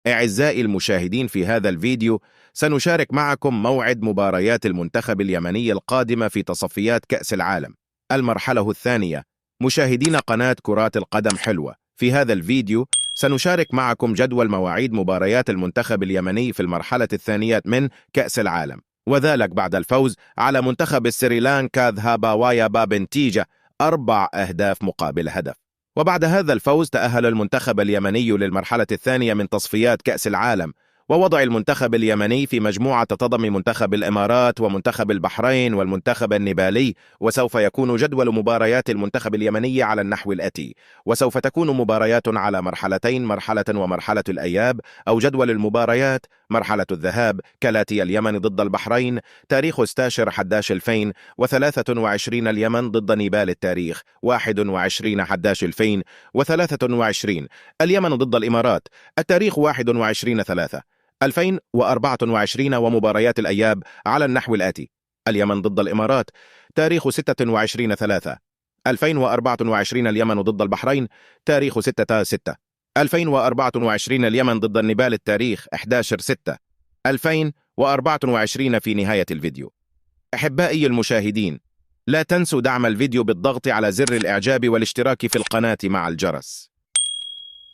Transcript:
أعزائي المشاهدين، في هذا الفيديو سنشارك معكم موعد مباريات المنتخب اليمني القادمة في تصفيات كأس العالم المرحلة الثانية. مشاهدين قناة كرات القدم حلوة، في هذا الفيديو سنشارك معكم جدول مواعيد مباريات المنتخب اليمني في المرحلة الثانية من كأس العالم، وذلك بعد الفوز على منتخب سريلانكا ذهابا بنتيجة 4-1. وبعد هذا الفوز تأهل المنتخب اليمني للمرحلة الثانية من تصفيات كأس العالم، ووضع المنتخب اليمني في مجموعة تضم منتخب الإمارات ومنتخب البحرين والمنتخب النيبالي. وسوف يكون جدول مباريات المنتخب اليمني على النحو الآتي، وسوف تكون مباريات على مرحلتين، مرحلة ومرحلة الأياب، أو جدول المباريات: مرحلة الذهاب كالاتي: اليمن ضد البحرين تاريخ 16/11/23، اليمن ضد نيبال التاريخ 21/11/2023، اليمن ضد الإمارات التاريخ 21/3/2024. ومباريات الأياب على النحو الآتي: اليمن ضد الإمارات تاريخ 26/3/2024، اليمن ضد البحرين تاريخ 6/6/2024، اليمن ضد النيبال التاريخ 11/6/2024. في نهاية الفيديو، أحبائي المشاهدين، لا تنسوا دعم الفيديو بالضغط على زر الإعجاب والاشتراك في القناة مع الجرس.